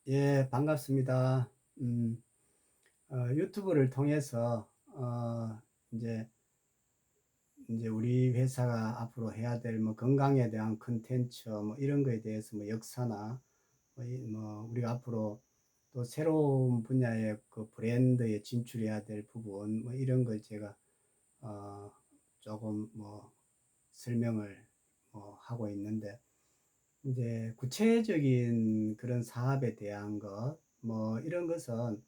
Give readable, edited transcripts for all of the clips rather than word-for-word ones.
예, 반갑습니다. 유튜브를 통해서 이제 우리 회사가 앞으로 해야 될 뭐 건강에 대한 컨텐츠 뭐 이런 거에 대해서 뭐 역사나 뭐 우리가 앞으로 또 새로운 분야의 그 브랜드에 진출해야 될 부분 뭐 이런 걸 제가 어 조금 뭐 설명을 하고 있는데, 이제 구체적인 그런 사업에 대한 것 뭐 이런 것은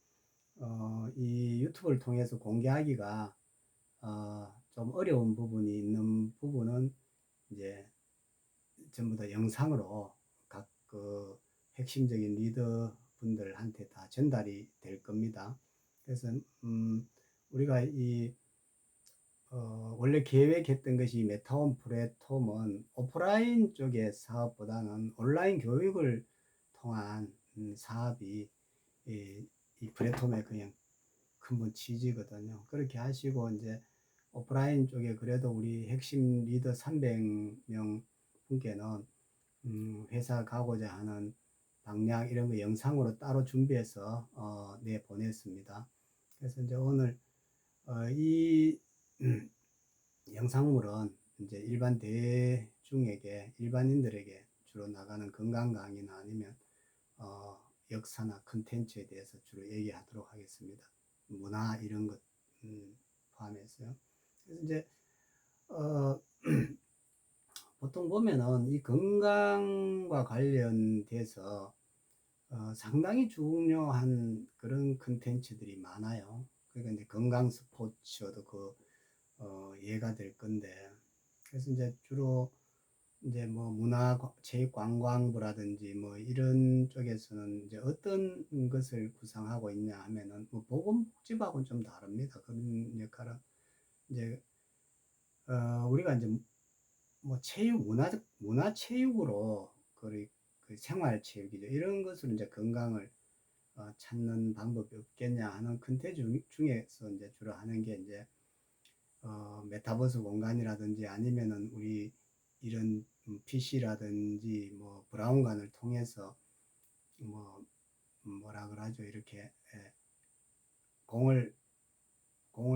이 유튜브를 통해서 공개하기가 좀 어려운 부분이 있는 부분은 이제 전부 다 영상으로 각 그 핵심적인 리더 분들한테 다 전달이 될 겁니다. 그래서 우리가 원래 계획했던 것이 메타홈 플랫폼은 오프라인 쪽의 사업보다는 온라인 교육을 통한 사업이 이 플랫폼의 그냥 근본 취지거든요. 그렇게 하시고 이제 오프라인 쪽에 그래도 우리 핵심 리더 300명 분께는 회사 가고자 하는 방향 이런 거 영상으로 따로 준비해서 내 보냈습니다. 그래서 이제 오늘 이 영상물은 이제 일반 대중에게, 일반인들에게 주로 나가는 건강 강의나 아니면 어, 역사나 컨텐츠에 대해서 주로 얘기하도록 하겠습니다. 문화 이런 것 포함해서요. 그래서 이제 어, 보통 보면은 이 건강과 관련돼서 상당히 중요한 그런 컨텐츠들이 많아요. 그러니까 이제 건강 스포츠도 예가 될 건데, 그래서 이제 주로 이제 뭐 문화 체육 관광부라든지 뭐 이런 쪽에서는 이제 어떤 것을 구상하고 있냐 하면은 뭐 보건복지부하고는 좀 다릅니다. 그런 역할은 이제 우리가 이제 뭐 체육 문화 체육으로 그 생활 체육이죠. 이런 것으로 이제 건강을 찾는 방법이 없겠냐 하는 컨텐츠 중에서 이제 주로 하는 게 이제 메타버스 공간이라든지 아니면은 우리 이런 PC라든지 뭐 브라운관을 통해서 뭐 뭐라 그러죠, 이렇게 공을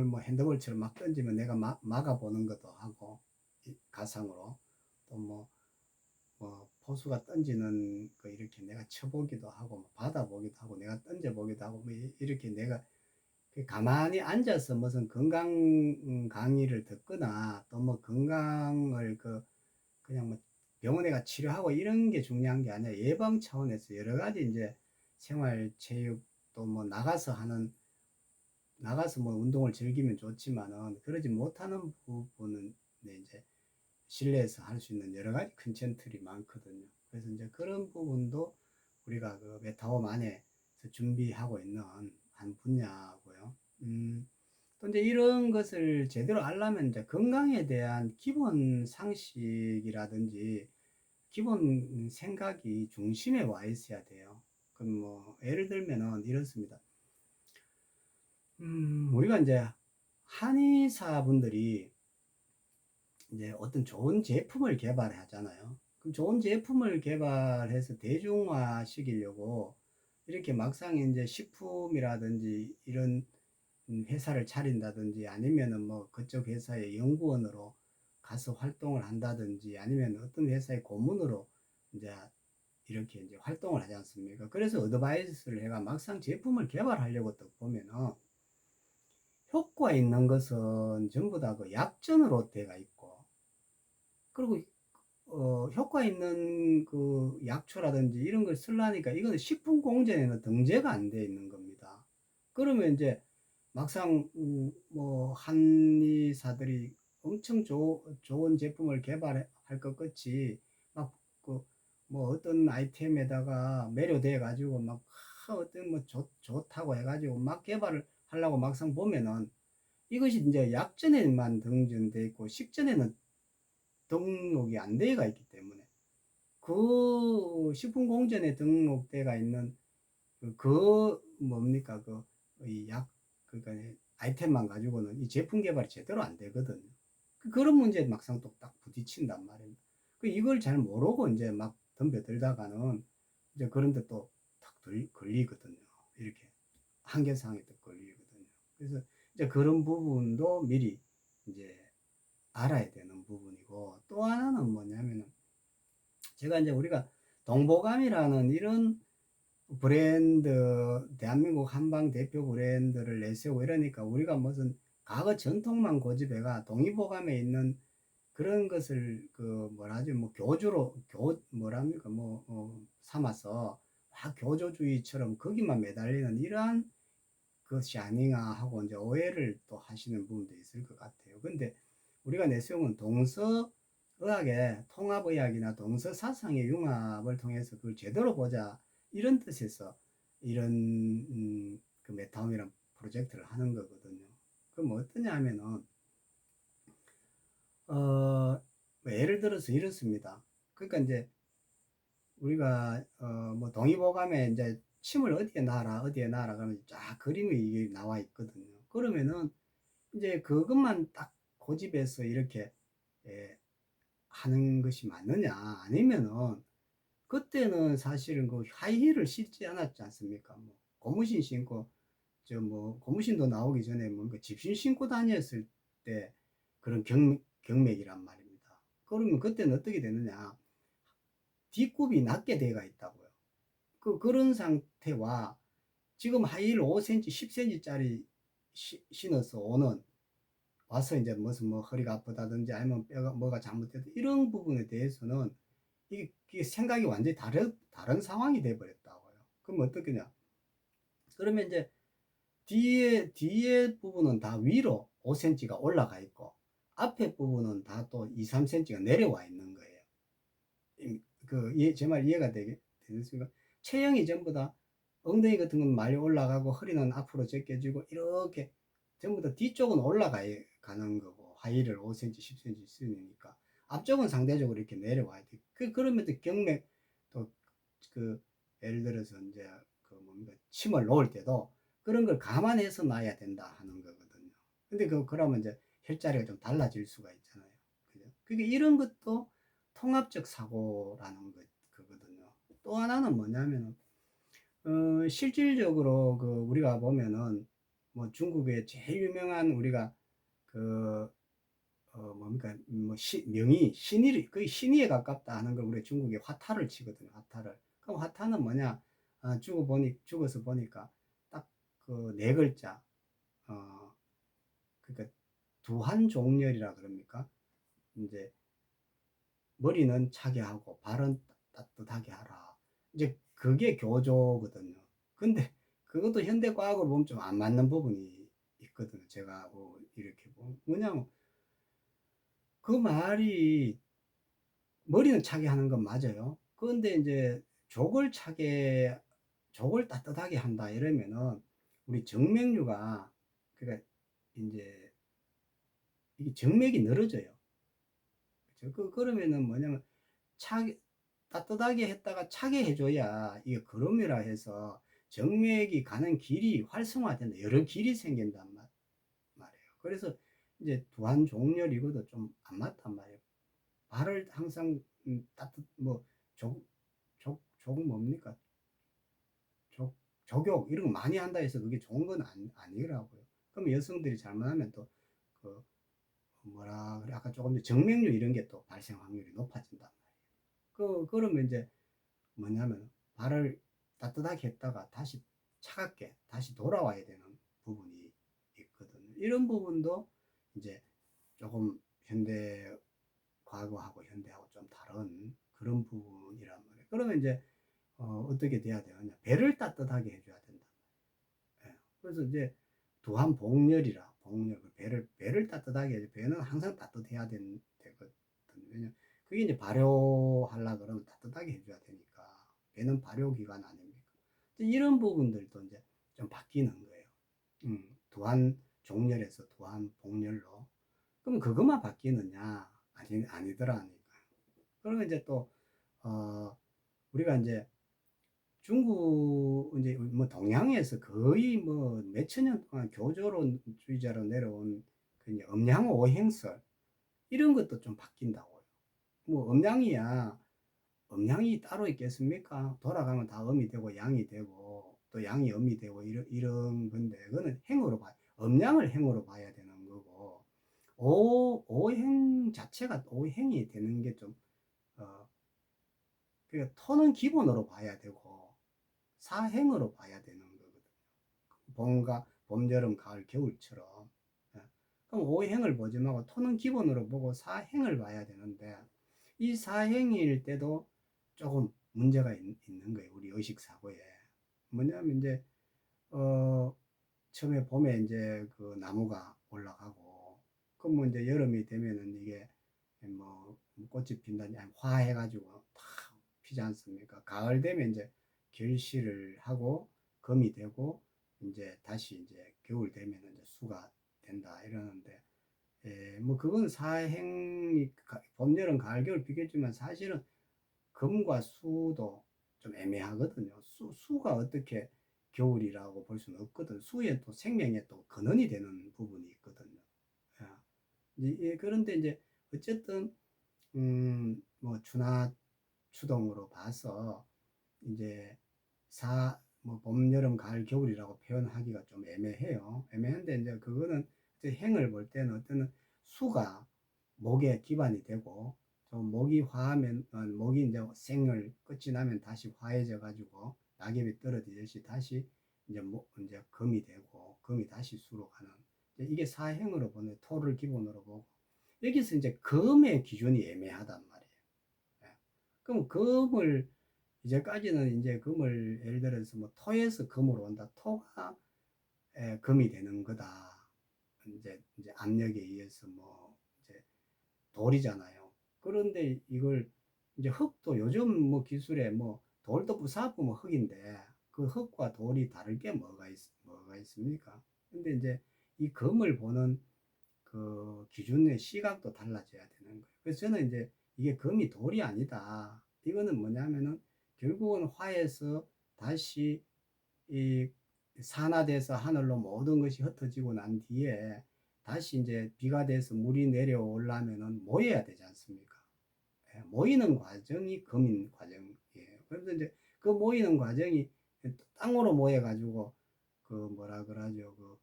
뭐 핸드볼처럼 막 던지면 내가 막아 보는 것도 하고 가상으로 또 뭐 포수가 던지는 거 이렇게 내가 쳐보기도 하고 뭐 받아보기도 하고 내가 던져보기도 하고 뭐 이렇게 내가 가만히 앉아서 무슨 건강 강의를 듣거나 또 뭐 건강을 그냥 뭐 병원에 가 치료하고 이런 게 중요한 게 아니라 예방 차원에서 여러 가지 이제 생활 체육 또 뭐 나가서 뭐 운동을 즐기면 좋지만은 그러지 못하는 부분은 이제 실내에서 할 수 있는 여러 가지 컨텐츠들이 많거든요. 그래서 이제 그런 부분도 우리가 그 메타홈 안에서 준비하고 있는 한 분야고요. 또 이제 이런 것을 제대로 알려면 이제 건강에 대한 기본 상식이라든지 기본 생각이 중심에 와 있어야 돼요. 그럼 뭐 예를 들면은 이렇습니다. 우리가 이제 한의사분들이 이제 어떤 좋은 제품을 개발하잖아요. 그럼 좋은 제품을 개발해서 대중화 시키려고 이렇게 막상 이제 식품이라든지 이런 회사를 차린다든지 아니면은 뭐 그쪽 회사의 연구원으로 가서 활동을 한다든지 아니면 어떤 회사의 고문으로 이제 이렇게 이제 활동을 하지 않습니까? 그래서 어드바이스를 해가 막상 제품을 개발하려고 딱 보면은 효과 있는 것은 전부 다 그 약전으로 돼가 있고, 그리고 효과 있는 그 약초라든지 이런 걸 쓰려니까 이거는 식품공전에는 등재가 안 돼 있는 겁니다. 그러면 이제 막상 뭐 한의사들이 엄청 좋은 제품을 개발할 것 같이 막 그 뭐 어떤 아이템에다가 매료돼 가지고 막 어떤 뭐 좋다고 해가지고 막 개발을 하려고 막상 보면은 이것이 이제 약전에만 등재돼 있고 식전에는 등록이 안 돼가 있기 때문에 그 식품공전에 등록돼가 있는 뭡니까 이 그러니까 아이템만 가지고는 이 제품 개발이 제대로 안 되거든요. 그런 문제에 막상 또 딱 부딪힌단 말입니다. 이걸 잘 모르고 이제 막 덤벼들다가는 이제 그런데 또 탁 걸리거든요. 이렇게 한계상에 또 걸리거든요. 그래서 이제 그런 부분도 미리 이제 알아야 되는 부분이고, 또 하나는 뭐냐면은 제가 이제 우리가 동보감이라는 이런 브랜드, 대한민국 한방 대표 브랜드를 내세우고 이러니까 우리가 무슨 과거 전통만 고집해가 동의보감에 있는 그런 것을 그 뭐라지 뭐 교주로 뭐랍니까 삼아서 막 교조주의처럼 거기만 매달리는 이러한 것이 아닌가 하고 이제 오해를 또 하시는 부분도 있을 것 같아요. 근데 우리가 내세운 동서 의학의 통합의학이나 동서 사상의 융합을 통해서 그걸 제대로 보자 이런 뜻에서 이런 그 메타움이란 프로젝트를 하는 거거든요. 그럼 어떠냐 하면은 예를 들어서 이렇습니다. 그러니까 이제 우리가 뭐 동의보감에 이제 침을 어디에 놔라 어디에 놔라 그러면 쫙 그림이 이게 나와 있거든요. 그러면은 이제 그것만 딱 고집해서 이렇게 예, 하는 것이 맞느냐 아니면은 그때는 사실은 그 하이힐을 신지 않았지 않습니까? 뭐 고무신 신고 저 뭐 고무신도 나오기 전에 뭔가 집신 신고 다녔을 때 그런 경맥이란 말입니다. 그러면 그때는 어떻게 되느냐? 뒷굽이 낮게 돼가 있다고요. 그런 상태와 지금 하이힐 5cm, 10cm짜리 신어서 오는 와서 이제 무슨 뭐 허리가 아프다든지 아니면 뼈가 뭐가 잘못돼도 이런 부분에 대해서는 이게 생각이 완전히 다른 상황이 돼 버렸다고요. 그럼 어떻게냐? 그러면 이제 뒤에 부분은 다 위로 5cm가 올라가 있고 앞에 부분은 다 또 2, 3cm가 내려와 있는 거예요. 제 말 이해가 되겠습니까? 체형이 전부 다 엉덩이 같은 건 많이 올라가고 허리는 앞으로 제껴지고 이렇게 전부 다 뒤쪽은 올라가는 거고 하이힐을 5cm, 10cm 쓰니까 앞쪽은 상대적으로 이렇게 내려와야 돼. 그러면 또 경맥 또그 예를 들어서 이제 그 뭡니까 침을 놓을 때도 그런 걸 감안해서 놔야 된다 하는 거거든요. 근데 그러면 이제 혈자리가 좀 달라질 수가 있잖아요. 그죠? 그러니까 이런 것도 통합적 사고라는 거거든요. 또 하나는 뭐냐면은 실질적으로 그 우리가 보면은 뭐 중국의 제일 유명한 우리가 그 뭡니까 명의 신의 거의 신의에 가깝다 하는 걸 우리 중국의 화타를 치거든요. 화타를. 그럼 화타는 뭐냐? 죽어서 보니까 딱 그 네 글자 그러니까 두한종렬이라 그럽니까? 이제 머리는 차게 하고 발은 따뜻하게 하라. 이제 그게 교조거든요. 근데 그것도 현대 과학으로 보면 좀 안 맞는 부분이 있거든요. 제가 이렇게 보면 뭐냐면 그 말이 머리는 차게 하는 건 맞아요. 그런데 이제 족을 따뜻하게 한다 이러면은 우리 정맥류가 그러니까 이제 이게 정맥이 늘어져요. 그렇죠? 그러면은 뭐냐면 차게 따뜻하게 했다가 차게 해줘야 이게 그럼이라 해서 정맥이 가는 길이 활성화된다. 여러 길이 생긴단 말이에요. 그래서 이제 두한종렬이고도 좀 안 맞단 말이에요. 발을 항상 족 뭡니까? 족욕 이런 거 많이 한다 해서 그게 좋은 건 아니라고요. 그럼 여성들이 잘못하면 또 그 뭐라 그래 아까 조금 전 정맥류 이런 게 또 발생 확률이 높아진단 말이에요. 그러면 이제 뭐냐면 발을 따뜻하게 했다가 다시 차갑게 다시 돌아와야 되는 부분이 있거든요. 이런 부분도 이제 조금 현대 과거하고 현대하고 좀 다른 그런 부분이란 말이에요. 그러면 이제 떻게 돼야 되느냐? 배를 따뜻하게 해줘야 된다. 예. 그래서 이제 두한복렬이라 복렬 배를 따뜻하게 해줘. 배는 항상 따뜻해야 되거든요. 왜냐 그게 이제 발효하려 그러면 따뜻하게 해줘야 되니까 배는 발효기관 아닙니까? 이런 부분들도 이제 좀 바뀌는 거예요. 두한 종렬에서 두한 복렬로. 그럼 그것만 바뀌느냐? 아니더라니까. 그러면 이제 또 우리가 이제 중국 이제 뭐 동양에서 거의 뭐 몇천 년 동안 교조론주의자로 내려온 그 음양 오행설 이런 것도 좀 바뀐다고요. 뭐 음양이야 음양이 따로 있겠습니까? 돌아가면 다 음이 되고 양이 되고 또 양이 음이 되고 이런 건데 그거는 행으로 봐. 음양을 행으로 봐야 되는 거고 오행 자체가 오행이 되는 게 좀 그러니까 토는 기본으로 봐야 되고 사행으로 봐야 되는 거거든요. 봄과 봄, 여름, 가을, 겨울처럼. 예. 그럼 오행을 보지 말고 토는 기본으로 보고 사행을 봐야 되는데 이 사행일 때도 조금 문제가 있는 거예요. 우리 의식 사고에. 뭐냐면 이제 처음에 봄에 이제 그 나무가 올라가고 그럼 뭐 이제 여름이 되면은 이게 뭐 꽃이 핀다니 화해가지고 다 피지 않습니까? 가을 되면 이제 결실을 하고 검이 되고 이제 다시 이제 겨울 되면 이제 수가 된다 이러는데 뭐 그건 사행이 봄, 여름, 가을, 겨울 비겠지만 사실은 금과 수도 좀 애매하거든요. 수가 어떻게 겨울이라고 볼 수는 없거든. 수에 또 생명에 또 근원이 되는 부분이 있거든요. 그런데 이제 어쨌든 뭐 추나 추동으로 봐서 이제 뭐 봄, 여름, 가을, 겨울이라고 표현하기가 좀 애매해요. 애매한데 이제 그거는 이제 행을 볼 때는 어떤 수가 목에 기반이 되고 좀 목이 화하면 목이 이제 생을 끝이 나면 다시 화해져 가지고 낙엽이 떨어지듯이 다시 이제 이제 금이 되고 금이 다시 수로 가는 이게 사행으로 보는 토를 기본으로 보고 여기서 이제 금의 기준이 애매하단 말이에요. 예. 그럼 금을 이제까지는 이제 금을 예를 들어서 뭐 토에서 금으로 온다. 토가 금이 되는 거다. 이제 압력에 의해서 뭐 이제 돌이잖아요. 그런데 이걸 이제 흙도 요즘 뭐 기술에 뭐 돌도 부사고 뭐 흙인데 그 흙과 돌이 다를 게 뭐가 있습니까? 근데 이제 이 금을 보는 그 기준의 시각도 달라져야 되는 거예요. 그래서 저는 이제 이게 금이 돌이 아니다. 이거는 뭐냐면은 결국은 화에서 다시 이 산화돼서 하늘로 모든 것이 흩어지고 난 뒤에 다시 이제 비가 돼서 물이 내려오려면은 모여야 되지 않습니까? 예, 모이는 과정이 금인 과정이에요. 그래서 이제 그 모이는 과정이 땅으로 모여가지고 그 뭐라 그러죠? 그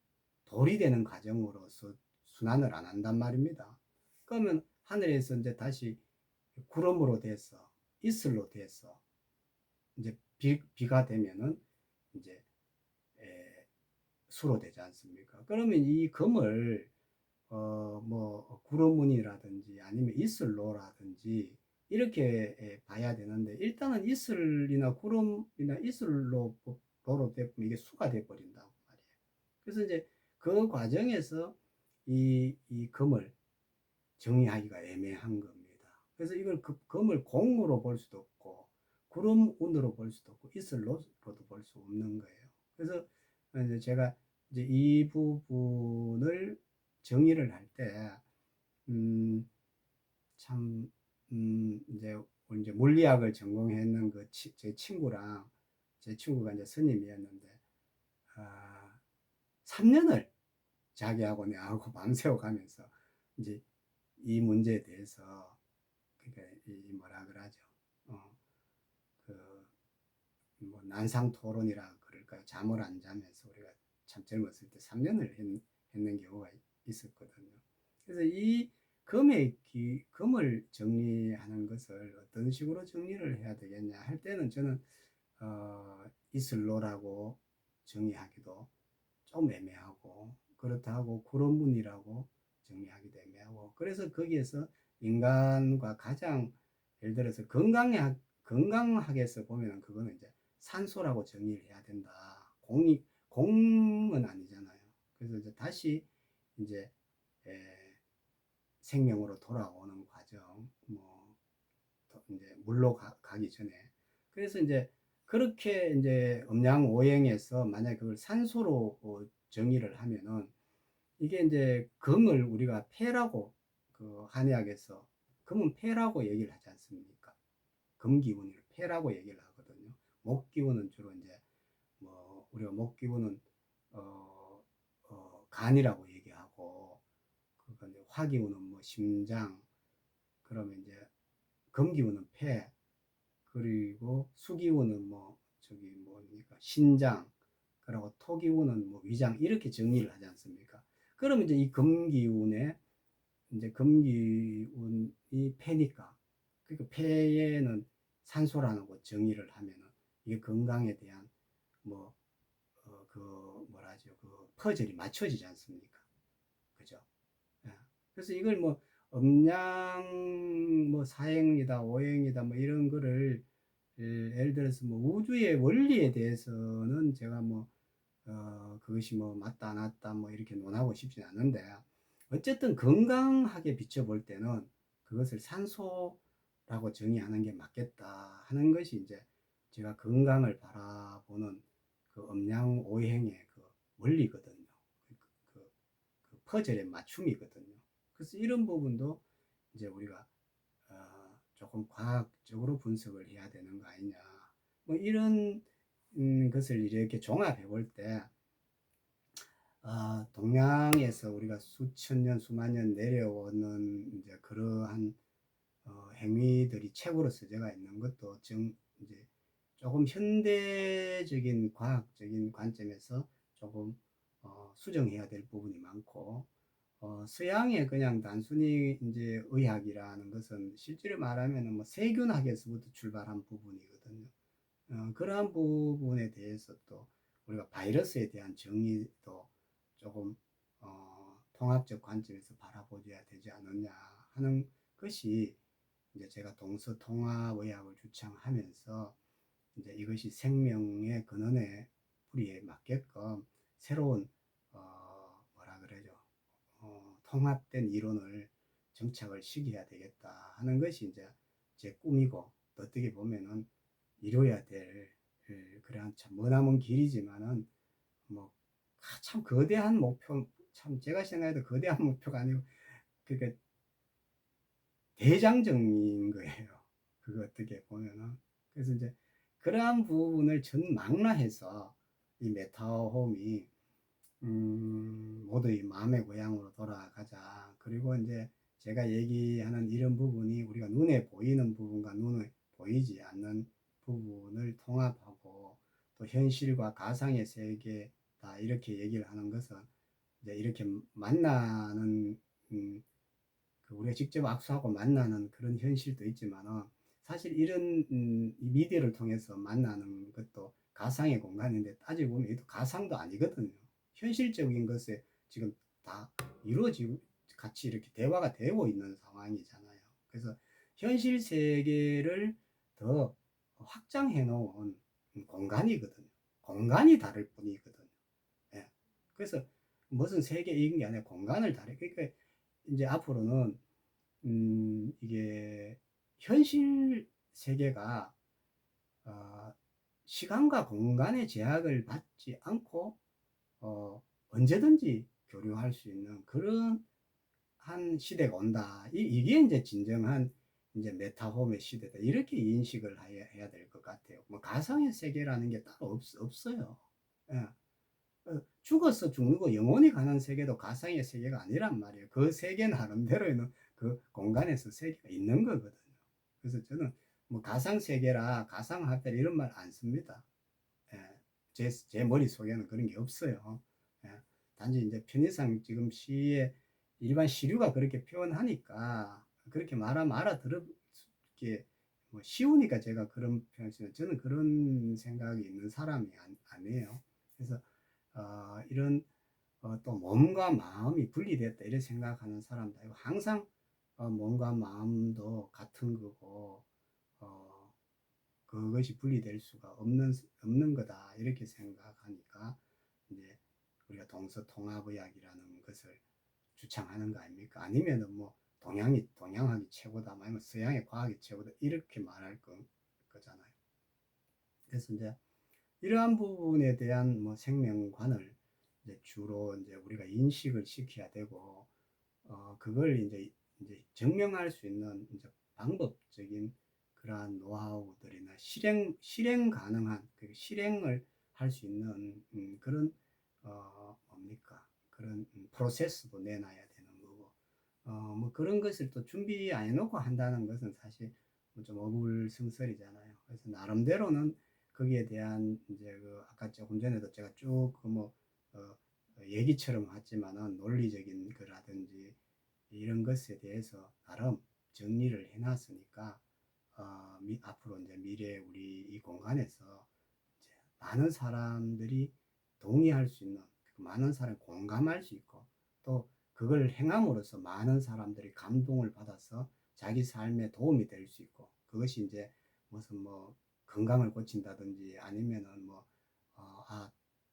돌이 되는 과정으로서 순환을 안 한단 말입니다. 그러면 하늘에서 이제 다시 구름으로 돼서 이슬로 돼서 이제 비가 되면은 이제 수로 되지 않습니까? 그러면 이 금을 뭐 구름운이라든지 아니면 이슬로라든지 이렇게 봐야 되는데 일단은 이슬이나 구름이나 이슬로로 되면 이게 수가 돼 버린다고 말이에요. 그래서 이제 그 과정에서 이 금을 정의하기가 애매한 겁니다. 그래서 이걸 금을 공으로 볼 수도 없고 구름운으로 볼 수도 없고 이슬로도 볼 수 없는 거예요. 그래서 이제 제가 이제 이 부분을 정의를 할 때, 참, 이제 물리학을 전공했는 제 친구랑, 제 친구가 이제 스님이었는데, 아, 3년을 자기하고 내하고 밤새워 가면서, 이제 이 문제에 대해서, 그러니까 이 뭐라 그러죠? 어, 그, 뭐 난상 토론이라 그럴까요? 잠을 안 자면서 우리가 참 젊었을 때 3년을 했는 경우가 있었거든요. 그래서 이 금을 정리하는 것을 어떤 식으로 정리를 해야 되겠냐 할 때는 저는 이슬로라고 정의하기도 좀 애매하고 그렇다고 구론문이라고 정의하기도 애매하고 그래서 거기에서 인간과 가장 예를 들어서 건강학에서 보면 그거는 이제 산소라고 정의를 해야 된다. 공은 아니잖아요. 그래서 이제 다시 이제 생명으로 돌아오는 과정, 뭐 이제 물로 가기 전에 그래서 이제 그렇게 이제 음양오행에서 만약 그걸 산소로 정의를 하면은 이게 이제 금을 우리가 폐라고 그 한의학에서 금은 폐라고 얘기를 하지 않습니까? 금기운을 폐라고 얘기를 하거든요. 목기운은 주로 이제 뭐 우리가 목기운은 어, 간이라고 얘기하고 그러니까 이제 화기운은 뭐 심장 그러면 이제 금기운은 폐 그리고 수기운은 뭐 저기 뭡니까 신장, 그리고 토기운은 뭐 위장 이렇게 정리를 하지 않습니까? 그러면 이제 이 금기운에 이제 금기운이 폐니까 그러니까 폐에는 산소라는 거 정의를 하면은 이게 건강에 대한 뭐 그 뭐라죠 그 퍼즐이 맞춰지지 않습니까? 그죠? 예. 그래서 이걸 뭐 음양 뭐 사행이다 오행이다 뭐 이런 거를 예를 들어서 뭐 우주의 원리에 대해서는 제가 뭐 그것이 뭐 맞다 안 맞다 뭐 이렇게 논하고 싶진 않은데 어쨌든 건강하게 비춰볼 때는 그것을 산소라고 정의하는 게 맞겠다 하는 것이 이제 제가 건강을 바라보는 그 음양오행의 그 원리거든요. 그, 그, 그 퍼즐의 맞춤이거든요. 그래서 이런 부분도 이제 우리가 조금 과학적으로 분석을 해야 되는 거 아니냐. 뭐 이런 것을 이렇게 종합해 볼때 동양에서 우리가 수천 년, 수만 년 내려오는 이제 그러한 행위들이 책으로 쓰여져 있는 것도 이제 조금 현대적인 과학적인 관점에서 조금 수정해야 될 부분이 많고 서양의 그냥 단순히 이제 의학이라는 것은 실제로 말하면 뭐 세균학에서부터 출발한 부분이거든요. 그러한 부분에 대해서 또 우리가 바이러스에 대한 정의도 조금 통합적 관점에서 바라보셔야 되지 않느냐 하는 것이 이제 제가 동서통합의학을 주창하면서 이제 이것이 생명의 근원의 뿌리에 맞게끔 새로운 뭐라 그러죠 통합된 이론을 정착을 시켜야 되겠다 하는 것이 이제 제 꿈이고 어떻게 보면은 이루어야 될 그러한 참 머나먼 길이지만은 뭐 참 거대한 목표 참 제가 생각해도 거대한 목표가 아니고 그러니까 대장정인 거예요. 그거 어떻게 보면은 그래서 이제 그러한 부분을 전망라해서 이 메타홈이 모두의 마음의 고향으로 돌아가자. 그리고 이제 제가 얘기하는 이런 부분이 우리가 눈에 보이는 부분과 눈에 보이지 않는 부분을 통합하고 또 현실과 가상의 세계다 이렇게 얘기를 하는 것은 이제 이렇게 만나는 그 우리가 직접 악수하고 만나는 그런 현실도 있지만은 사실 이런 미디어를 통해서 만나는 것도 가상의 공간인데 따지고 보면 이도 가상도 아니거든요. 현실적인 것에 지금 다 이루어지고 같이 이렇게 대화가 되고 있는 상황이잖아요. 그래서 현실 세계를 더 확장해 놓은 공간이거든요. 공간이 다를 뿐이거든요. 예. 그래서 무슨 세계인 게 아니라 공간을 다르 그러니까 이제 앞으로는 이게 현실 세계가 어, 시간과 공간의 제약을 받지 않고 언제든지 교류할 수 있는 그런 한 시대가 온다. 이게 이제 진정한 이제 메타홈의 시대다. 이렇게 인식을 해야 될 것 같아요. 뭐 가상의 세계라는 게 따로 없어요. 예. 죽어서 죽는 거 영원히 가는 세계도 가상의 세계가 아니란 말이에요. 그 세계 나름대로는 그 공간에서 세계가 있는 거거든요. 그래서 저는 뭐 가상 세계라 가상 학다 이런 말 안 씁니다. 예, 제 머릿속에는 그런 게 없어요. 예, 단지 이제 편의상 지금 시에 일반 시류가 그렇게 표현하니까 그렇게 말하면 알아들게 뭐 쉬우니까 제가 그런 표현을 쓰는 저는 그런 생각이 있는 사람이 아니에요. 그래서 이런 또 몸과 마음이 분리됐다 이렇게 생각하는 사람도 아니고 항상 몸과 마음도 같은 거고 어, 그것이 분리될 수가 없는 거다 이렇게 생각하니까 이제 우리가 동서통합의학이라는 것을 주창하는 거 아닙니까? 아니면은 뭐 동양학이 최고다, 아니면 서양의 과학이 최고다 이렇게 말할 거잖아요. 그래서 이제 이러한 부분에 대한 뭐 생명관을 이제 주로 이제 우리가 인식을 시켜야 되고, 그걸 이제 증명할 수 있는 이제 방법적인 그러한 노하우들이나 실행 가능한, 그 실행을 할 수 있는, 그런, 뭡니까? 그런, 프로세스도 내놔야 되는 거고, 뭐 그런 것을 또 준비 안 해놓고 한다는 것은 사실 뭐좀 어불성설이잖아요. 그래서 나름대로는 거기에 대한 이제 그 아까 조금 전에도 제가 쭉 그 뭐 얘기처럼 하지만은 논리적인 거라든지 이런 것에 대해서 나름 정리를 해놨으니까 앞으로 이제 미래 우리 이 공간에서 이제 많은 사람들이 동의할 수 있는, 많은 사람이 공감할 수 있고, 또 그걸 행함으로써 많은 사람들이 감동을 받아서 자기 삶에 도움이 될 수 있고, 그것이 이제 무슨 뭐 건강을 고친다든지 아니면은 뭐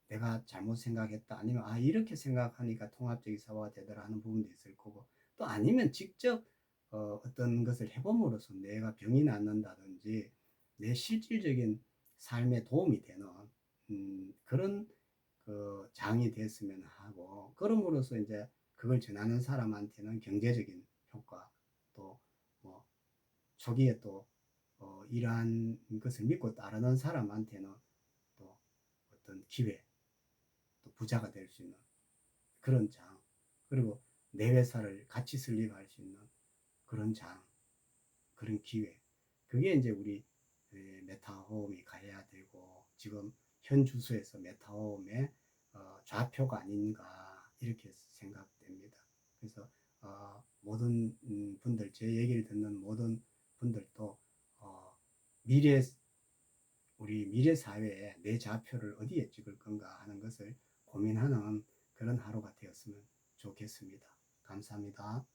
내가 잘못 생각했다, 아니면 이렇게 생각하니까 통합적인 사고가 되더라 하는 부분도 있을 거고, 또 아니면 직접 어떤 것을 해봄으로써 내가 병이 낫는다든지 내 실질적인 삶에 도움이 되는 그런 그 장이 됐으면 하고, 그럼으로써 이제 그걸 전하는 사람한테는 경제적인 효과, 또 뭐 초기에 또 이러한 것을 믿고 따르는 사람한테는 또 어떤 기회, 또 부자가 될 수 있는 그런 장, 그리고 내 회사를 같이 설립할 수 있는 그런 장, 그런 기회, 그게 이제 우리 메타호흡이 가야 되고, 지금 현 주소에서 메타호흡의 좌표가 아닌가 이렇게 생각됩니다. 그래서 모든 분들, 제 얘기를 듣는 모든 분들도 미래 우리 미래 사회에 내 좌표를 어디에 찍을 건가 하는 것을 고민하는 그런 하루가 되었으면 좋겠습니다. 감사합니다.